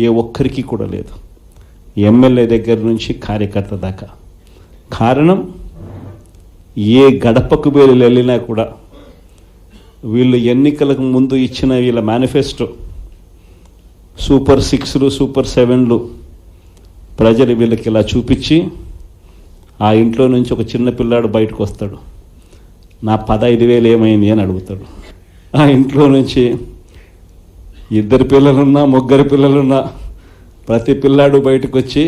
ఏ ఒక్కరికి కూడా లేదు, ఎమ్మెల్యే దగ్గర నుంచి కార్యకర్త దాకా. కారణం, ఏ గడపకు వెళ్ళినా కూడా వీళ్ళు ఎన్నికలకు ముందు ఇచ్చిన వీళ్ళ మేనిఫెస్టో సూపర్ 6లు సూపర్ 7లు ప్రజలు వీళ్ళకి ఇలా చూపించి, ఆ ఇంట్లో నుంచి ఒక చిన్న పిల్లాడు బయటకు వస్తాడు, నా 15,000 ఏమైంది అని అడుగుతాడు. ఆ ఇంట్లో నుంచి 2 పిల్లలున్నా 3 పిల్లలున్నా ప్రతి పిల్లాడు బయటకు వచ్చి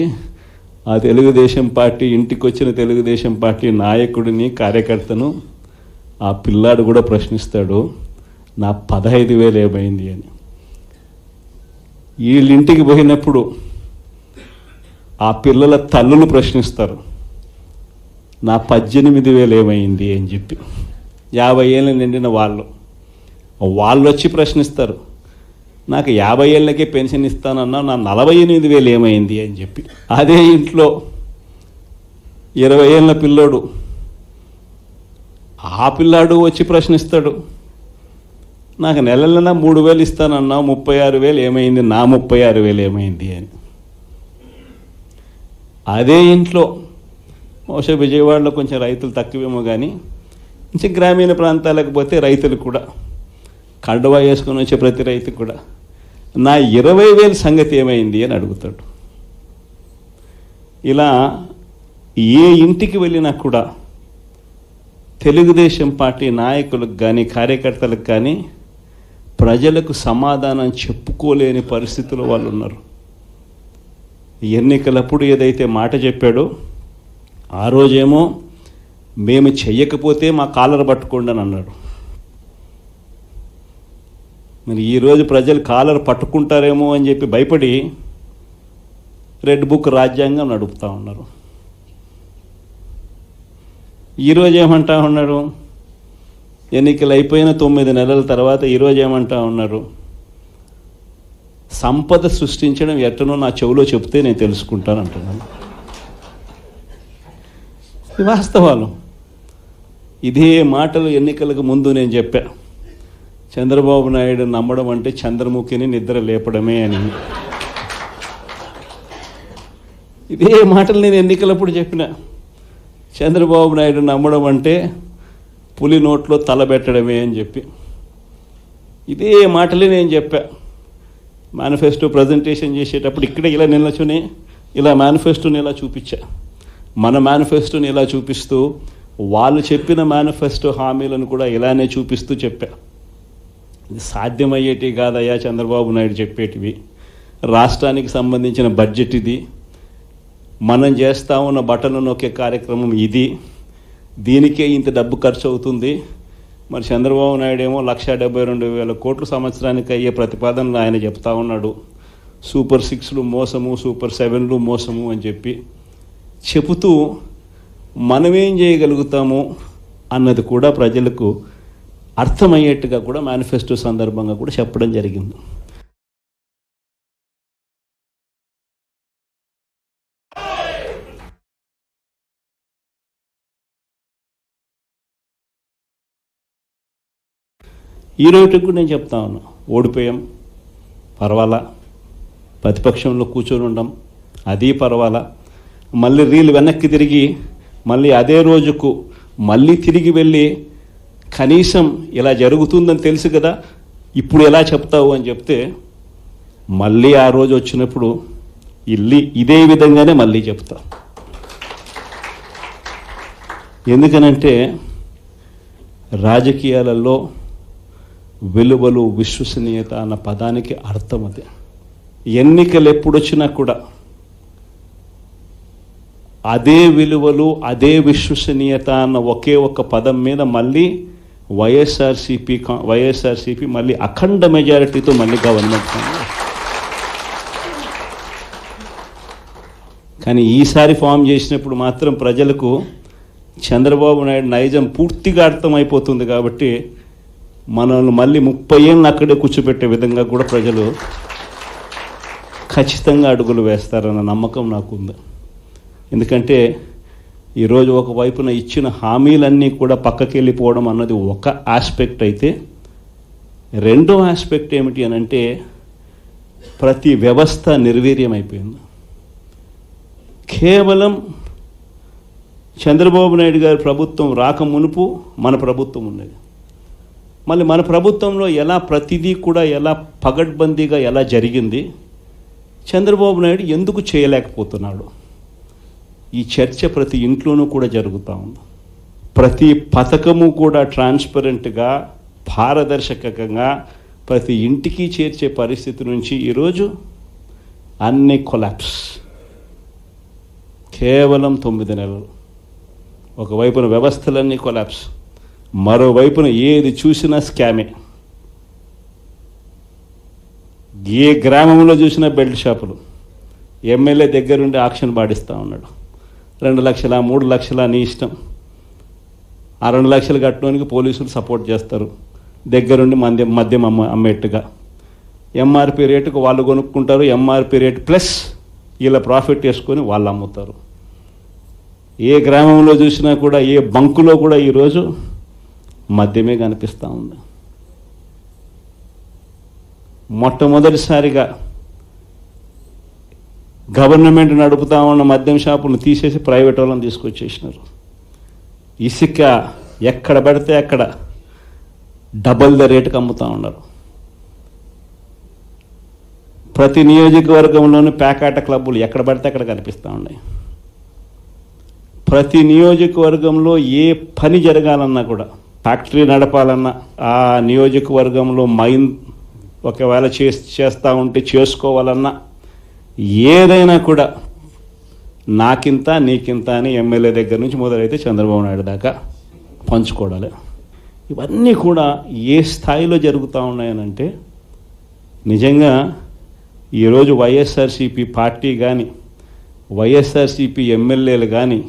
ఆ తెలుగుదేశం పార్టీ ఇంటికి వచ్చిన తెలుగుదేశం పార్టీ నాయకుడిని కార్యకర్తను ఆ పిల్లాడు కూడా ప్రశ్నిస్తాడు, నా 15,000 ఏమైంది అని. వీళ్ళింటికి పోయినప్పుడు ఆ పిల్లల తల్లులు ప్రశ్నిస్తారు, నా 18,000 ఏమైంది అని చెప్పి. 50 ఏళ్ళు నిండిన వాళ్ళు వచ్చి ప్రశ్నిస్తారు, నాకు 50 ఏళ్ళకే పెన్షన్ ఇస్తానన్నా నా 48,000 ఏమైంది అని చెప్పి. అదే ఇంట్లో 20 ఏళ్ళ పిల్లోడు, ఆ పిల్లాడు వచ్చి ప్రశ్నిస్తాడు, నాకు నెలలైనా 3,000 ఇస్తానన్నా 36,000 ఏమైంది, నా 36,000 ఏమైంది అని. అదే ఇంట్లో బహుశా విజయవాడలో కొంచెం రైతులు తక్కువేమో కానీ కొంచెం గ్రామీణ ప్రాంతాలకు పోతే రైతులు కూడా కండువా వేసుకొని వచ్చే ప్రతి రైతు కూడా నా 20,000 సంగతి ఏమైంది అని అడుగుతాడు. ఇలా ఏ ఇంటికి వెళ్ళినా కూడా తెలుగుదేశం పార్టీ నాయకులకు కానీ కార్యకర్తలకు కానీ ప్రజలకు సమాధానం చెప్పుకోలేని పరిస్థితుల్లో వాళ్ళు ఉన్నారు. ఎన్నికలప్పుడు ఏదైతే మాట చెప్పాడో ఆ రోజేమో మేము చెయ్యకపోతే మా కాలర్ పట్టుకోండి అని అన్నాడు. మరి ఈరోజు ప్రజలు కాలర్ పట్టుకుంటారేమో అని చెప్పి భయపడి రెడ్ బుక్ రాజ్యాంగం నడుపుతూ ఉన్నారు. ఈరోజు ఏమంటా ఉన్నారు, ఎన్నికలు అయిపోయిన 9 నెలల తర్వాత ఈరోజు ఏమంటా ఉన్నారు, సంపద సృష్టించడం ఎట్టనో నా చెవిలో చెప్తే నేను తెలుసుకుంటాను అంటున్నాను. ఇది వాస్తవాలు. ఇదే మాటలు ఎన్నికలకు ముందు నేను చెప్పా, చంద్రబాబు నాయుడు నమ్మడం అంటే చంద్రముఖిని నిద్ర లేపడమే అని. ఇదే మాటలు నేను ఎన్నికలప్పుడు చెప్పిన, చంద్రబాబు నాయుడు నమ్మడం అంటే పులి నోట్లో తలబెట్టడమే అని చెప్పి. ఇదే మాటలే నేను చెప్పా మేనిఫెస్టో ప్రజెంటేషన్ చేసేటప్పుడు. ఇక్కడే ఇలా నిల్చుని ఇలా మేనిఫెస్టోని ఇలా చూపించా, మన మేనిఫెస్టోని ఇలా చూపిస్తూ వాళ్ళు చెప్పిన మేనిఫెస్టో హామీలను కూడా ఇలానే చూపిస్తూ చెప్పా. ఇది సాధ్యమయ్యేటివి కాదయ్యా చంద్రబాబు నాయుడు చెప్పేటివి. రాష్ట్రానికి సంబంధించిన బడ్జెట్ ఇది, మనం చేస్తూ ఉన్న బటన్ నొక్కే కార్యక్రమం ఇది, దీనికే ఇంత డబ్బు ఖర్చు అవుతుంది. మరి చంద్రబాబు నాయుడు ఏమో 172,000 కోట్లు సంవత్సరానికి అయ్యే ప్రతిపాదనలు ఆయన చెప్తా ఉన్నాడు. సూపర్ 6లు మోసము, సూపర్ 7లు మోసము అని చెప్పి చెబుతూ మనమేం చేయగలుగుతాము అన్నది కూడా ప్రజలకు అర్థమయ్యేట్టుగా కూడా మేనిఫెస్టో సందర్భంగా కూడా చెప్పడం జరిగింది. ఈ రోజుకి కూడా నేను చెప్తా ఉన్నా, ఓడిపోయాం పర్వాలా, ప్రతిపక్షంలో కూర్చొని ఉండం అది పర్వాలా, మళ్ళీ రీలు వెనక్కి తిరిగి మళ్ళీ అదే రోజుకు మళ్ళీ తిరిగి వెళ్ళి కనీసం ఇలా జరుగుతుందని తెలుసు కదా ఇప్పుడు ఎలా చెప్తావు అని చెప్తే మళ్ళీ ఆ రోజు వచ్చినప్పుడు ఇదే విధంగానే మళ్ళీ చెప్తా. ఎందుకనంటే రాజకీయాలలో విలువలు, విశ్వసనీయత అన్న పదానికి అర్థం అదే. ఎన్నికలు ఎప్పుడొచ్చినా కూడా అదే విలువలు, అదే విశ్వసనీయత అన్న ఒకే ఒక్క పదం మీద మళ్ళీ వైఎస్ఆర్సీపీ మళ్ళీ అఖండ మెజారిటీతో మళ్ళీ గవర్నమెంట్. కానీ ఈసారి ఫామ్ చేసినప్పుడు మాత్రం ప్రజలకు చంద్రబాబు నాయుడు నైజం పూర్తిగా అర్థమైపోతుంది. కాబట్టి మనల్ని మళ్ళీ 30 ఏళ్ళు అక్కడే కూర్చోబెట్టే విధంగా కూడా ప్రజలు ఖచ్చితంగా అడుగులు వేస్తారన్న నమ్మకం నాకుంది. ఎందుకంటే ఈరోజు ఒకవైపున ఇచ్చిన హామీలన్నీ కూడా పక్కకి వెళ్ళిపోవడం అన్నది ఒక ఆస్పెక్ట్ అయితే, రెండో ఆస్పెక్ట్ ఏమిటి అని అంటే ప్రతి వ్యవస్థ నిర్వీర్యమైపోయింది. కేవలం చంద్రబాబు నాయుడు గారి ప్రభుత్వం రాక మునుపు మన ప్రభుత్వం ఉన్నది. మళ్ళీ మన ప్రభుత్వంలో ఎలా ప్రతిదీ కూడా ఎలా పగడ్బందీగా ఎలా జరిగింది, చంద్రబాబు నాయుడు ఎందుకు చేయలేకపోతున్నాడు? ఈ చర్చ ప్రతి ఇంట్లోనూ కూడా జరుగుతూ ఉంది. ప్రతి పథకము కూడా ట్రాన్స్పరెంట్గా పారదర్శకంగా ప్రతి ఇంటికి చేర్చే పరిస్థితి నుంచి ఈరోజు అన్ని కొలాప్స్. కేవలం 9 నెలలు. ఒకవైపున వ్యవస్థలన్నీ కొలాప్స్, మరోవైపున ఏది చూసినా స్కామే. ఏ గ్రామంలో చూసినా బెల్ట్ షాపులు. ఎమ్మెల్యే దగ్గరుండి ఆక్షన్ పాడిస్తూ ఉన్నాడు. 2 లక్షల 3 లక్షల నీ ఇష్టం. ఆ 2 లక్షలు కట్టడానికి పోలీసులు సపోర్ట్ చేస్తారు, దగ్గరుండి మద్యం అమ్మేట్టుగా. ఎంఆర్పి రేటుకు వాళ్ళు కొనుక్కుంటారు, ఎంఆర్పి రేటు ప్లస్ వీళ్ళ ప్రాఫిట్ వేసుకొని వాళ్ళు అమ్ముతారు. ఏ గ్రామంలో చూసినా కూడా ఏ బంకులో కూడా ఈరోజు మద్యమే కనిపిస్తూ ఉంది. మొట్టమొదటిసారిగా గవర్నమెంట్ నడుపుతా ఉన్న మద్యం షాపులను తీసేసి ప్రైవేట్ వాళ్ళని తీసుకొచ్చేసినారు. ఇసుక ఎక్కడ పడితే అక్కడ డబల్ ద రేటుకి అమ్ముతూ ఉన్నారు. ప్రతి నియోజకవర్గంలోనూ పేకాట క్లబ్బులు ఎక్కడ పడితే అక్కడ కనిపిస్తూ ఉన్నాయి. ప్రతి నియోజకవర్గంలో ఏ పని జరగాలన్నా కూడా, ఫ్యాక్టరీ నడపాలన్నా, ఆ నియోజకవర్గంలో మైన్ ఒకవేళ చేస్తూ ఉంటే చేసుకోవాలన్నా, ఏదైనా కూడా నాకింత నీకింత అని ఎమ్మెల్యే దగ్గర నుంచి మొదలైతే చంద్రబాబు నాయుడు దాకా పంచుకోవడాలి. ఇవన్నీ కూడా ఏ స్థాయిలో జరుగుతూ ఉన్నాయనంటే, నిజంగా ఈరోజు వైఎస్ఆర్సీపీ పార్టీ కానీ వైఎస్ఆర్సీపీ ఎమ్మెల్యేలు కానీ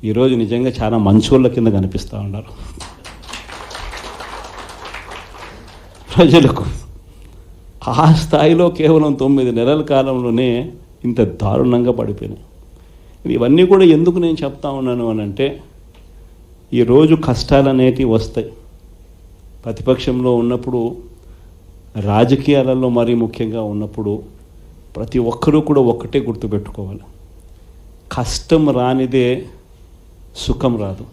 ఈరోజు నిజంగా చాలా మంచోళ్ళ కింద కనిపిస్తూ ఉన్నారు ప్రజలకు. ఆ స్థాయిలో కేవలం 9 నెలల కాలంలోనే ఇంత దారుణంగా పడిపోయినాయి. ఇవన్నీ కూడా ఎందుకు నేను చెప్తా ఉన్నాను అని అంటే, ఈరోజు కష్టాలు అనేటివి వస్తాయి. ప్రతిపక్షంలో ఉన్నప్పుడు, రాజకీయాలలో మరీ ముఖ్యంగా ఉన్నప్పుడు ప్రతి ఒక్కరూ కూడా ఒక్కటే గుర్తుపెట్టుకోవాలి, కష్టం రానిదే సుఖం రాదు.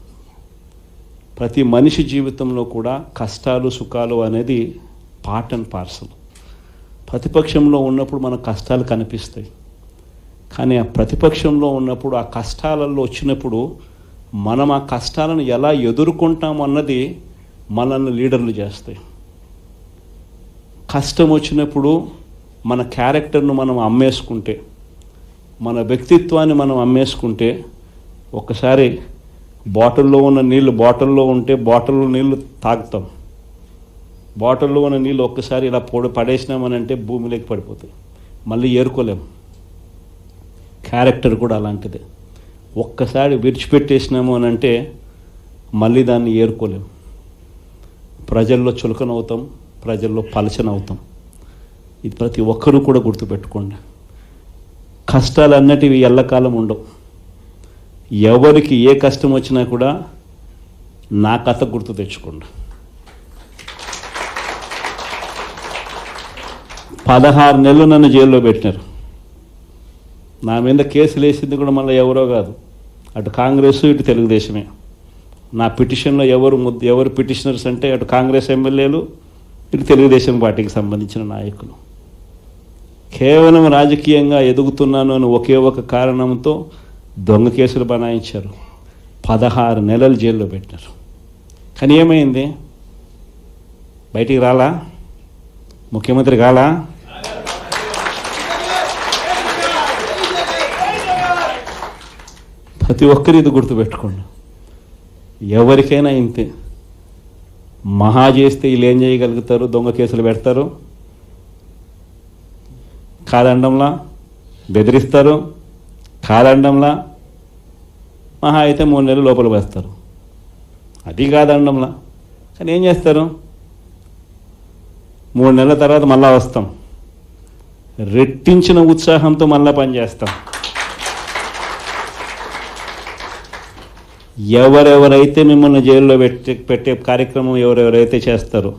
ప్రతి మనిషి జీవితంలో కూడా కష్టాలు సుఖాలు అనేది పార్ట్ అండ్ పార్సల్. ప్రతిపక్షంలో ఉన్నప్పుడు మన కష్టాలు కనిపిస్తాయి, కానీ ఆ ప్రతిపక్షంలో ఉన్నప్పుడు ఆ కష్టాలలో వచ్చినప్పుడు మనం ఆ కష్టాలను ఎలా ఎదుర్కొంటాం అన్నది మనల్ని లీడర్లు చేస్తాయి. కష్టం వచ్చినప్పుడు మన క్యారెక్టర్ను మనం అమ్మేసుకుంటే, మన వ్యక్తిత్వాన్ని మనం అమ్మేసుకుంటే, ఒక్కసారి బాటిల్లో ఉన్న నీళ్ళు బాటిల్లో ఉంటే బాటిల్లో నీళ్ళు తాగుతాం. బాటిల్లో ఉన్న నీళ్ళు ఒక్కసారి ఇలా పడేసినామనంటే భూమిలోకి పడిపోతాయి, మళ్ళీ ఏరుకోలేం. క్యారెక్టర్ కూడా అలాంటిదే. ఒక్కసారి విడిచిపెట్టేసినాము అని అంటే మళ్ళీ దాన్ని ఏరుకోలేం. ప్రజల్లో చులకనవుతాం, ప్రజల్లో పలచనవుతాం. ఇది ప్రతి ఒక్కరూ కూడా గుర్తుపెట్టుకోండి. కష్టాలు అన్నటివి ఎల్లకాలం ఉండవు. ఎవరికి ఏ కష్టం వచ్చినా కూడా నా కథ గుర్తు తెచ్చుకోండి. 16 నెలలు నన్ను జైల్లో పెట్టినారు. నా మీద కేసులు వేసింది కూడా మళ్ళీ ఎవరో కాదు, అటు కాంగ్రెస్ ఇటు తెలుగుదేశమే. నా పిటిషన్లో ఎవరు పిటిషనర్స్ అంటే అటు కాంగ్రెస్ ఎమ్మెల్యేలు, ఇటు తెలుగుదేశం పార్టీకి సంబంధించిన నాయకులు. కేవలం రాజకీయంగా ఎదుగుతున్నాను అని ఒకే ఒక కారణంతో దొంగ కేసులు బనాయించారు. 16 నెలలు జైల్లో పెట్టినారు. కానీ ఏమైంది? బయటికి రాలా? ముఖ్యమంత్రి కాలా? ప్రతి ఒక్కరు ఇది గుర్తుపెట్టుకోండి. ఎవరికైనా ఇంతే. మహా చేస్తే వీళ్ళు ఏం చేయగలుగుతారు? దొంగ కేసులు పెడతారు, కాదండంలా బెదిరిస్తారు, కాదండంలా మహా అయితే 3 నెలలు లోపల వేస్తారు, అది కాదండంలా. కానీ ఏం చేస్తారు? 3 నెలల తర్వాత మళ్ళా వస్తాం, రెట్టించిన ఉత్సాహంతో మళ్ళా పనిచేస్తాం. ఎవరెవరైతే మిమ్మల్ని జైల్లో పెట్టే కార్యక్రమం ఎవరెవరైతే చేస్తారో,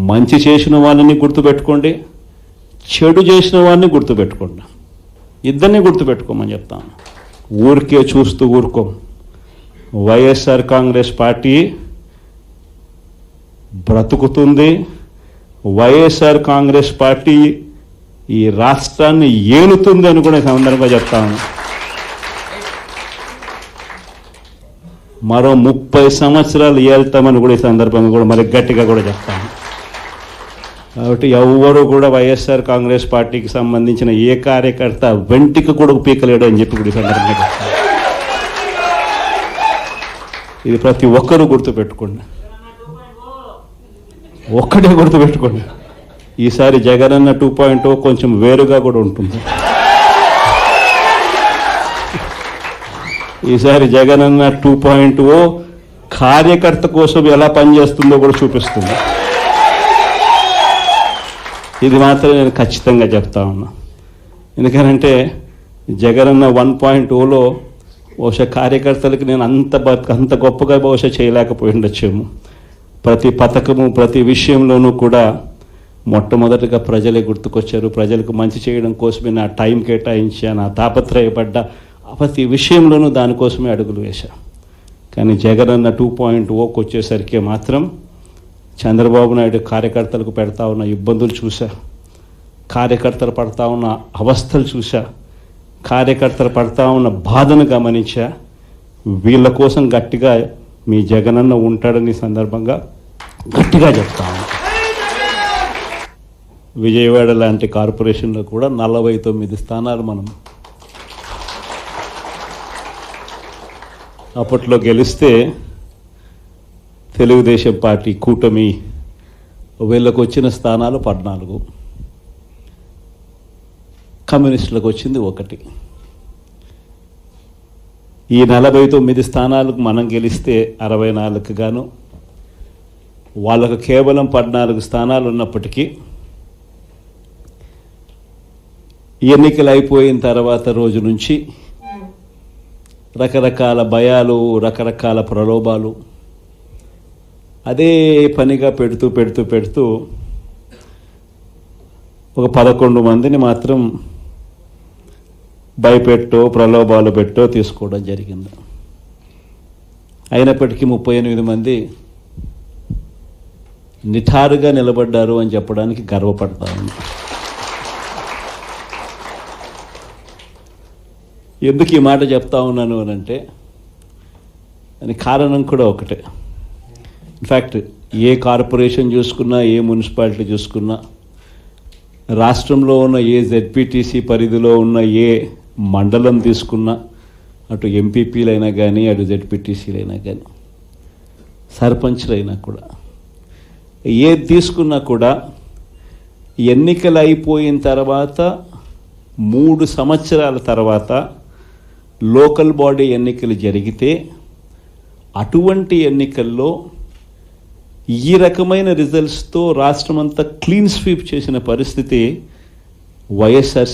మంచి చేసిన వాళ్ళని గుర్తుపెట్టుకోండి, చెడు చేసిన వాడిని గుర్తుపెట్టుకోండి, ఇద్దరిని గుర్తుపెట్టుకోమని చెప్తాను. ఊరికే చూస్తూ ఊరుకోం. వైఎస్ఆర్ కాంగ్రెస్ పార్టీ బ్రతుకుతుంది. వైఎస్ఆర్ కాంగ్రెస్ పార్టీ ఈ రాష్ట్రాన్ని ఏలుతుంది అని కూడా సందర్భంగా చెప్తాను. మరో 30 సంవత్సరాలు ఏళ్తామని కూడా ఈ సందర్భంగా కూడా మరి గట్టిగా కూడా చెప్తాను. కాబట్టి ఎవరు కూడా వైఎస్ఆర్ కాంగ్రెస్ పార్టీకి సంబంధించిన ఏ కార్యకర్త వెంటికి కూడా పీకలేడు అని చెప్పి కూడా ఈ సందర్భంగా చెప్తాను. ఇది ప్రతి ఒక్కరూ గుర్తుపెట్టుకోండి, ఒక్కటే గుర్తుపెట్టుకోండి. ఈసారి జగనన్న 2.0 కొంచెం వేరుగా కూడా ఉంటుంది. ఈసారి జగనన్న 2.0 కార్యకర్త కోసం ఎలా పనిచేస్తుందో కూడా చూపిస్తుంది. ఇది మాత్రం నేను ఖచ్చితంగా చెప్తా ఉన్నా. ఎందుకనంటే జగనన్న 1.0లో బహుశా కార్యకర్తలకి నేను అంత గొప్పగా బహుశా చేయలేకపోయి ఉండొచ్చేమో. ప్రతి పథకము ప్రతి విషయంలోనూ కూడా మొట్టమొదటిగా ప్రజలే గుర్తుకొచ్చారు. ప్రజలకు మంచి చేయడం కోసమే నా టైం కేటాయించా, నా తాపత్రయపడ్డా, ప్రతి విషయంలోనూ దానికోసమే అడుగులు వేశా. కానీ జగనన్న 2.0కి వచ్చేసరికి మాత్రం చంద్రబాబు నాయుడు కార్యకర్తలకు పెడతా ఉన్న ఇబ్బందులు చూశా, కార్యకర్తలు పడతా ఉన్న అవస్థలు చూశా, కార్యకర్తలు పడతా ఉన్న బాధను గమనించా. వీళ్ళ కోసం గట్టిగా మీ జగనన్న ఉంటాడని సందర్భంగా గట్టిగా చెప్తాను. విజయవాడ లాంటి కార్పొరేషన్లో కూడా 49 స్థానాలు మనం అప్పట్లో గెలిస్తే తెలుగుదేశం పార్టీ కూటమి వీళ్ళకు వచ్చిన స్థానాలు 14, కమ్యూనిస్టులకు వచ్చింది 1. ఈ 49 స్థానాలకు మనం గెలిస్తే 64 గాను వాళ్ళకు కేవలం 14 స్థానాలు ఉన్నప్పటికీ ఎన్నికలు అయిపోయిన తర్వాత రోజు నుంచి రకరకాల భయాలు, రకరకాల ప్రలోభాలు అదే పనిగా పెడుతూ ఒక 11 మందిని మాత్రం భయపెట్టో ప్రలోభాలు పెట్టో తీసుకోవడం జరిగింది. అయినప్పటికీ 38 మంది నిఠారుగా నిలబడ్డారు అని చెప్పడానికి గర్వపడతాను. ఎందుకు ఈ మాట చెప్తా ఉన్నాను అని అంటే దానికి కారణం కూడా ఒకటే. ఇన్ఫ్యాక్ట్ ఏ కార్పొరేషన్ చూసుకున్నా, ఏ మున్సిపాలిటీ చూసుకున్నా, రాష్ట్రంలో ఉన్న ఏ జెడ్పీటీసీ పరిధిలో ఉన్న ఏ మండలం తీసుకున్నా, అటు ఎంపీపీలైనా కానీ, అటు జెడ్పీటీసీలైనా కానీ, సర్పంచ్లైనా కూడా, ఏది తీసుకున్నా కూడా ఎన్నికలు అయిపోయిన తర్వాత 3 సంవత్సరాల తర్వాత లోకల్ బాడీ ఎన్నికలు జరిగితే అటువంటి ఎన్నికల్లో ఈ రకమైన రిజల్ట్స్తో రాష్ట్రమంతా క్లీన్ స్వీప్ చేసిన పరిస్థితి వైఎస్ఆర్